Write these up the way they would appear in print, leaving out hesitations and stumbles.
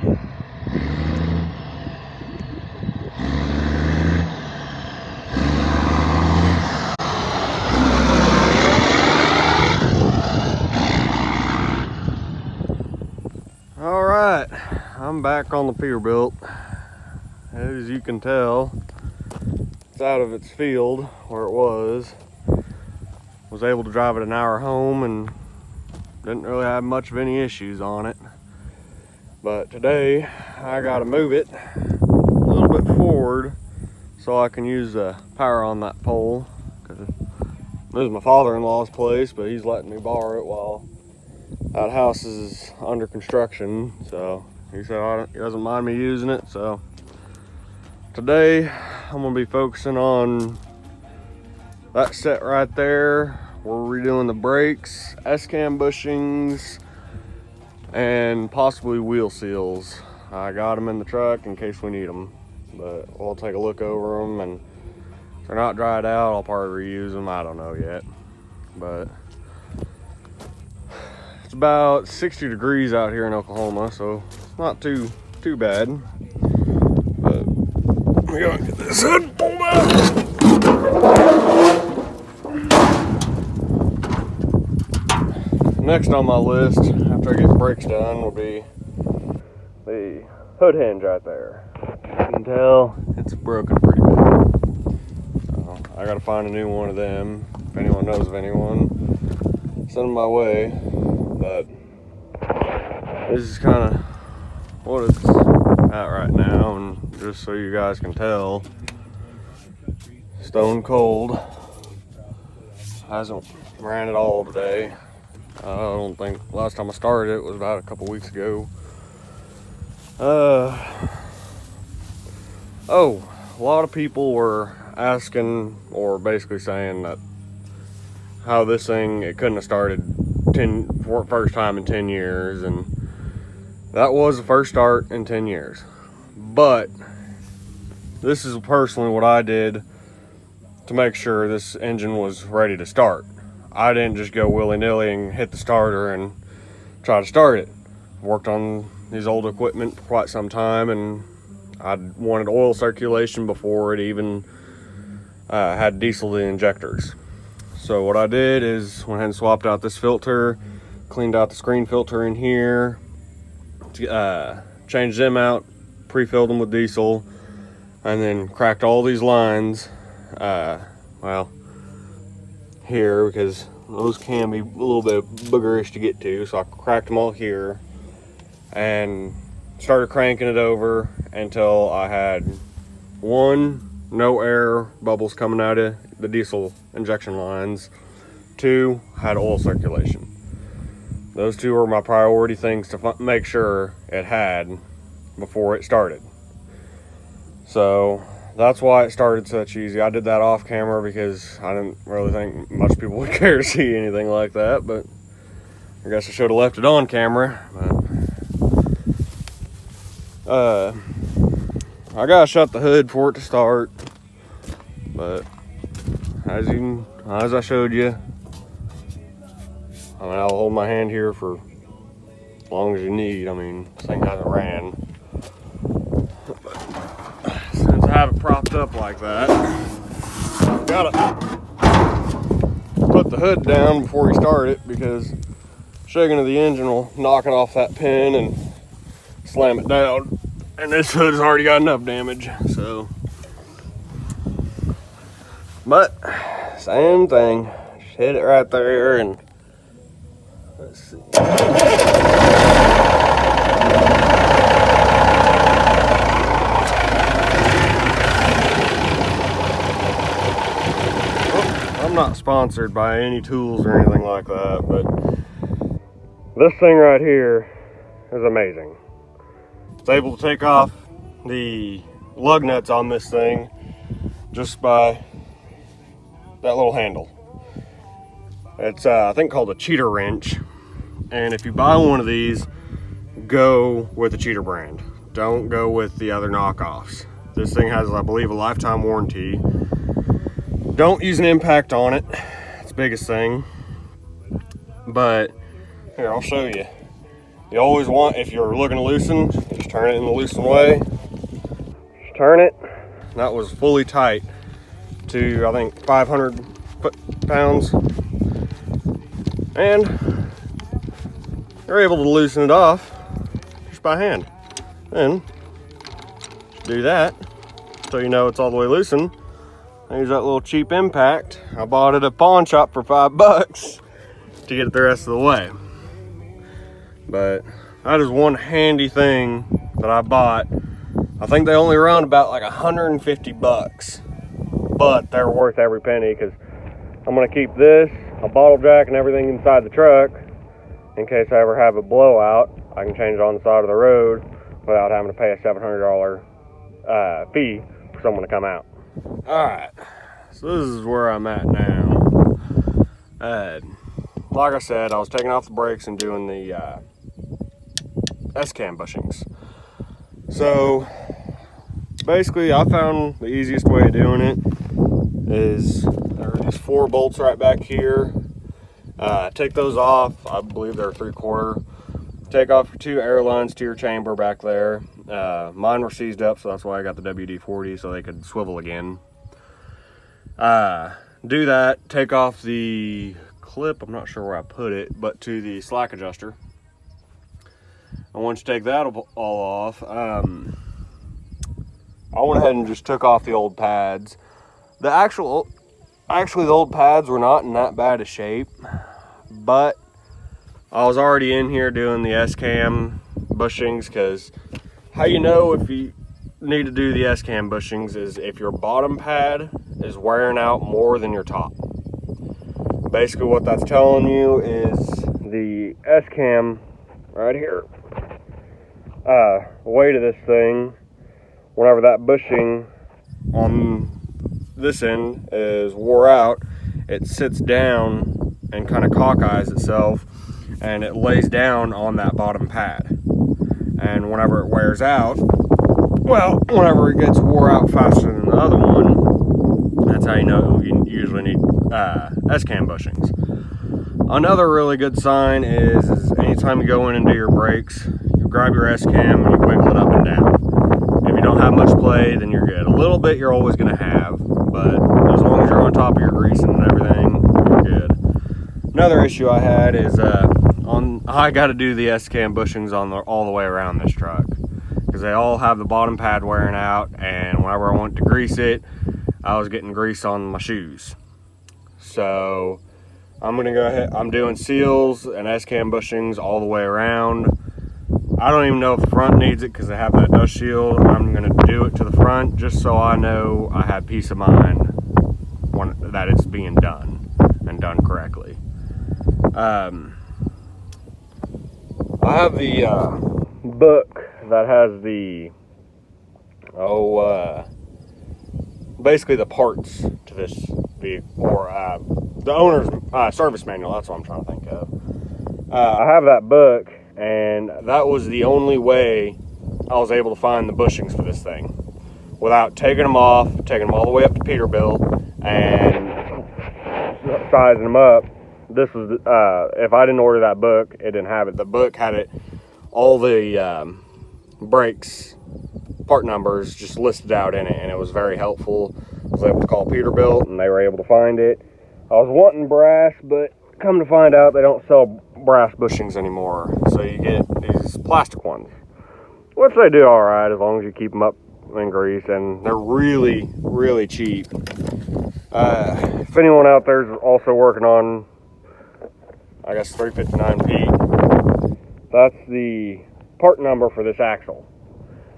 All right, I'm back on the Peterbilt. As you can tell, it's out of its field where it was. Was able to drive it an hour home and didn't really have much of any issues on it. But today I gotta move it a little bit forward so I can use the power on that pole. Cause this is my father-in-law's place, but he's letting me borrow it while that house is under construction. So he said he doesn't mind me using it. So today I'm gonna be focusing on that set right there. We're redoing the brakes, S-cam bushings, and possibly wheel seals. I got them in the truck in case we need them, but we'll take a look over them, and if they're not dried out, I'll probably reuse them. I don't know yet, but it's about 60 degrees out here in Oklahoma, so it's not too bad. But we gotta get this hood pulled out. Next on my list, after I get the brakes done, will be the hood hinge right there. You can tell it's broken pretty bad. So I gotta find a new one of them. If anyone knows of anyone, send them my way. But this is kind of what it's at right now, and just so you guys can tell, stone cold. Hasn't ran at all today. I don't think last time I started it was about a couple weeks ago. A lot of people were asking, or basically saying that how this thing, it couldn't have started first time in 10 years, and that was the first start in 10 years. But this is personally what I did to make sure this engine was ready to start. I didn't just go willy-nilly and hit the starter and try to start it. Worked on these old equipment for quite some time, and I wanted oil circulation before it even had diesel injectors. So what I did is went ahead and swapped out this filter, cleaned out the screen filter in here, changed them out, pre-filled them with diesel, and then cracked all these lines. Well, here, because those can be a little bit boogerish to get to, so I cracked them all here and started cranking it over until I had one, no air bubbles coming out of the diesel injection lines, two, had oil circulation. Those two were my priority things to make sure it had before it started. So that's why it started such easy. I did that off camera because I didn't really think much people would care to see anything like that, but I guess I should have left it on camera. But I gotta shut the hood for it to start, but as I showed you, I mean, I'll hold my hand here for as long as you need. I mean, this thing hasn't ran. Since I have it propped up like that, I've gotta put the hood down before you start it, because shaking of the engine will knock it off that pin and slam it down. And this hood's already got enough damage, so. But same thing, just hit it right there, and let's see. I'm not sponsored by any tools or anything like that, but this thing right here is amazing. It's able to take off the lug nuts on this thing just by that little handle. It's I think called a cheater wrench, and if you buy one of these, go with the cheater brand. Don't go with the other knockoffs. This thing has, I believe, a lifetime warranty. Don't use an impact on it. It's the biggest thing. But here, I'll show you. You always want, if you're looking to loosen, just turn it in the loosen way. Just turn it. That was fully tight to, I think, 500 pounds. And you're able to loosen it off just by hand. Then do that so you know it's all the way loosened. There's that little cheap impact. I bought it at a pawn shop for $5 to get it the rest of the way. But that is one handy thing that I bought. I think they only run about like $150, but they're worth every penny because I'm gonna keep this, a bottle jack, and everything inside the truck in case I ever have a blowout. I can change it on the side of the road without having to pay a $700 fee for someone to come out. All right, so this is where I'm at now. Like I said, I was taking off the brakes and doing the S-cam bushings. So basically, I found the easiest way of doing it is there are these 4 bolts right back here. Take those off. I believe they're 3/4. Take off your 2 air lines to your chamber back there. Mine were seized up, so that's why I got the WD-40 so they could swivel again. Do that. Take off the clip, I'm not sure where I put it, but to the slack adjuster. And once you take that all off, I went ahead and just took off the old pads. Actually, the old pads were not in that bad a shape, but I was already in here doing the S-cam bushings, because how you know if you need to do the S-cam bushings is if your bottom pad is wearing out more than your top. Basically what that's telling you is the S-cam right here, weight of this thing, whenever that bushing on this end is wore out, it sits down and kind of cockeyes itself, and it lays down on that bottom pad. And whenever it wears out, well, whenever it gets wore out faster than the other one, that's how you know you usually need S-cam bushings. Another really good sign is anytime you go in and do your brakes, you grab your S-cam and you wiggle it up and down. If you don't have much play, then you're good. A little bit you're always going to have, but as long as you're on top of your greasing and everything, you're good. Another issue I had is I got to do the S-cam bushings all the way around this truck, because they all have the bottom pad wearing out, and whenever I went to grease it, I was getting grease on my shoes. So I'm gonna go ahead, I'm doing seals and S-cam bushings all the way around. I don't even know if the front needs it because they have that dust shield. I'm gonna do it to the front just so I know I have peace of mind that it's being done and done correctly. I have the book that has the basically the parts to this vehicle, or the owner's service manual. That's what I'm trying to think of. I have that book, and that was the only way I was able to find the bushings for this thing without taking them off, taking them all the way up to Peterbilt and sizing them up. This was if I didn't order that book, it didn't have it. The book had it, all the brakes part numbers just listed out in it, and it was very helpful. I was able to call Peterbilt and they were able to find it. I was wanting brass, but come to find out they don't sell brass bushings anymore, so you get these plastic ones, which they do all right as long as you keep them up in grease, and they're really, really cheap. If anyone out there is also working on, I guess, 359P, that's the part number for this axle.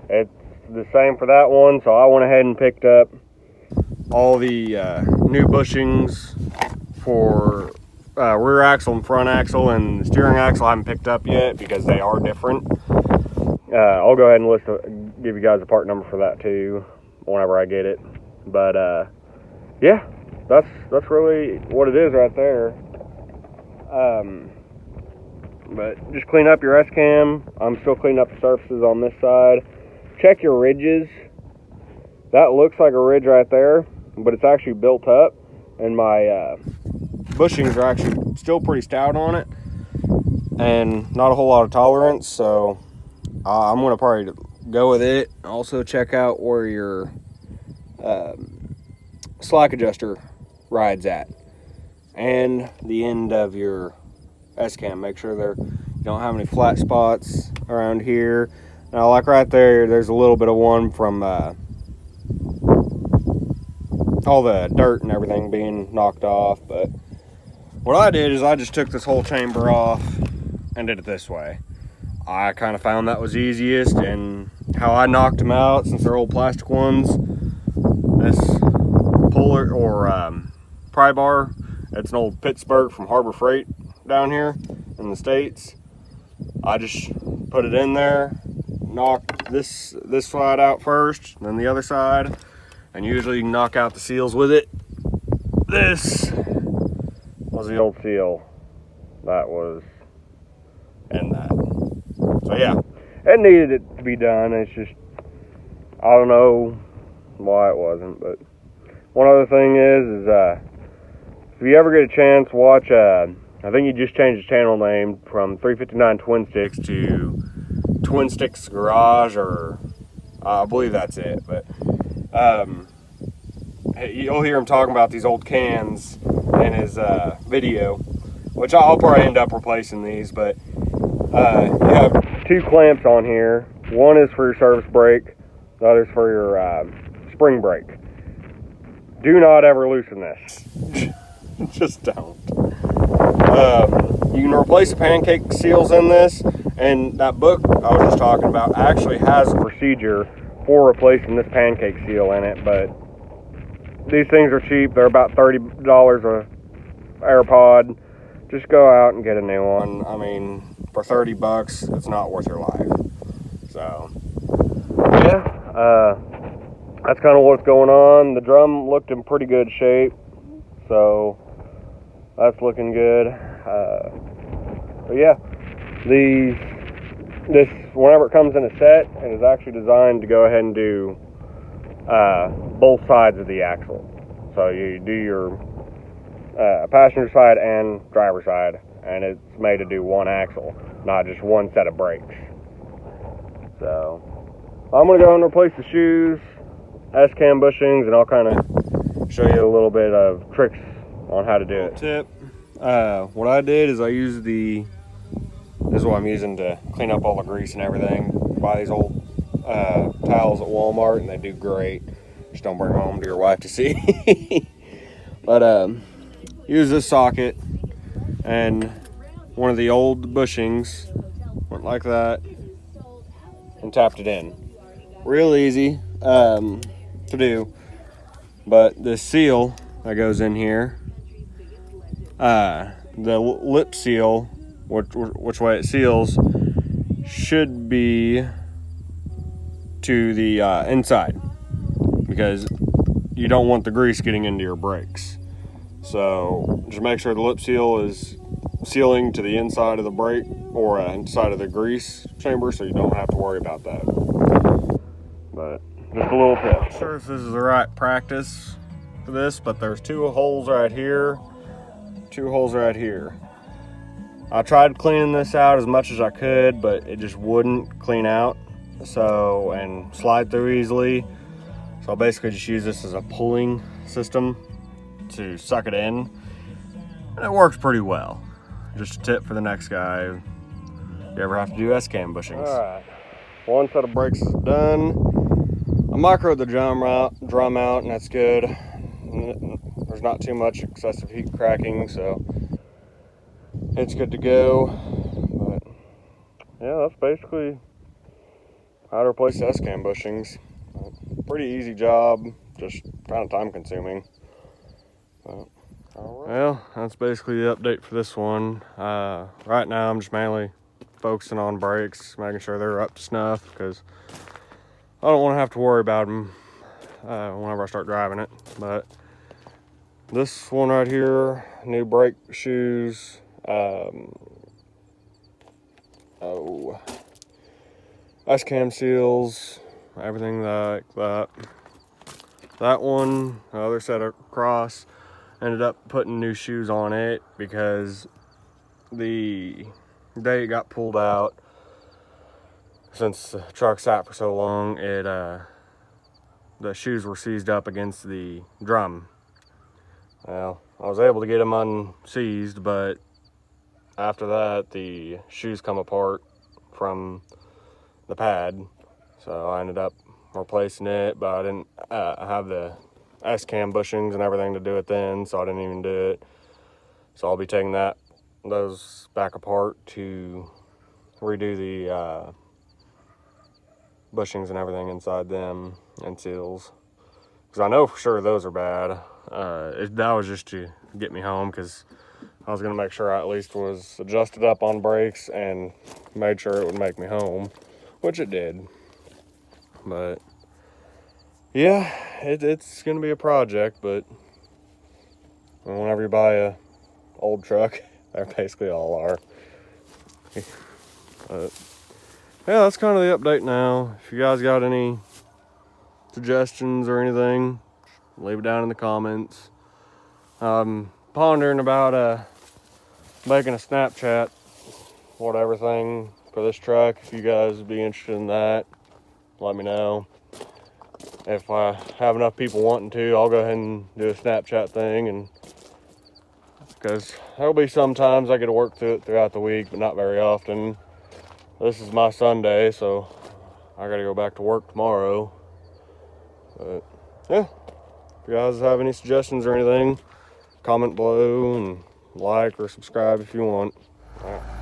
It's the same for that one, so I went ahead and picked up all the new bushings for rear axle and front axle, and the steering axle I haven't picked up yet because they are different. I'll go ahead and give you guys a part number for that too whenever I get it. But yeah, that's really what it is right there. But just clean up your S-cam. I'm still cleaning up the surfaces on this side. Check your ridges. That looks like a ridge right there, but it's actually built up, and my bushings are actually still pretty stout on it. and not a whole lot of tolerance, so I'm gonna probably go with it. Also check out where your slack adjuster rides at, and the end of your S-cam. Make sure you don't have any flat spots around here. Now, like right there, there's a little bit of one from all the dirt and everything being knocked off. But what I did is I just took this whole chamber off and did it this way. I kind of found that was easiest, and how I knocked them out, since they're old plastic ones, this puller or pry bar, it's an old Pittsburgh from Harbor Freight down here in the States. I just put it in there, knocked this side out first, then the other side, and usually you can knock out the seals with it. This was the old seal that was in that. So yeah, it needed it to be done. It's just, I don't know why it wasn't. But one other thing is if you ever get a chance, watch, I think you just changed the channel name from 359 Twin Sticks to Twin Sticks Garage, or I believe that's it. But you'll hear him talking about these old cans in his video, which I'll probably end up replacing these. But you have two clamps on here. One is for your service brake, the other is for your spring brake. Do not ever loosen this. Just don't. You can replace the pancake seals in this, and that book I was just talking about actually has a procedure for replacing this pancake seal in it. But these things are cheap. They're about $30 a AirPod. Just go out and get a new one. I mean, for $30, it's not worth your life. So yeah, that's kind of what's going on. The drum looked in pretty good shape, so that's looking good. But yeah, this whenever it comes in a set, it is actually designed to go ahead and do both sides of the axle. So you do your passenger side and driver side, and it's made to do one axle, not just one set of brakes. So I'm gonna go and replace the shoes, S-cam bushings, and I'll kind of show you a little bit of tricks on how to do it. Tip, what I did is I used this is what I'm using to clean up all the grease and everything. Buy these old towels at Walmart, and they do great. Just don't bring them home to your wife to see. But use this socket, and one of the old bushings went like that and tapped it in. Real easy to do, but this seal that goes in here, the lip seal, which way it seals, should be to the inside, because you don't want the grease getting into your brakes. So just make sure the lip seal is sealing to the inside of the brake, or inside of the grease chamber, so you don't have to worry about that. But just a little tip. Not sure if this is the right practice for this, but there's two holes right here, two holes right here. I tried cleaning this out as much as I could, but it just wouldn't clean out, so, and slide through easily. So I'll basically just use this as a pulling system to suck it in, and it works pretty well. Just a tip for the next guy if you ever have to do S-cam bushings. Alright, one set of brakes is done. I microed the drum out, and that's good. There's not too much excessive heat cracking, so it's good to go. But yeah, that's basically how to replace S-cam bushings. Pretty easy job, just kind of time consuming. Well, that's basically the update for this one. Right now I'm just mainly focusing on brakes, making sure they're up to snuff, because I don't want to have to worry about them whenever I start driving it. But this one right here, new brake shoes, S-cam seals, everything like that. That one, the other set across, ended up putting new shoes on it because the the day it got pulled out, since the truck sat for so long, the shoes were seized up against the drum. Well, I was able to get them unseized, but after that, the shoes come apart from the pad. So I ended up replacing it, but I didn't have the S-cam bushings and everything to do it then, so I didn't even do it. So I'll be taking those back apart to redo the bushings and everything inside them and seals, because I know for sure those are bad. That was just to get me home, because I was going to make sure I at least was adjusted up on brakes and made sure it would make me home, which it did. But yeah, it's going to be a project, but whenever you buy a old truck, they basically all are. But yeah, that's kind of the update now. If you guys got any suggestions or anything, leave it down in the comments. I'm pondering about making a Snapchat whatever thing for this truck. If you guys would be interested in that, let me know. If I have enough people wanting to, I'll go ahead and do a Snapchat thing, and because there'll be some times I get to work through it throughout the week, but not very often. This is my Sunday, so I gotta go back to work tomorrow. But yeah, if you guys have any suggestions or anything, comment below and like or subscribe if you want. All right.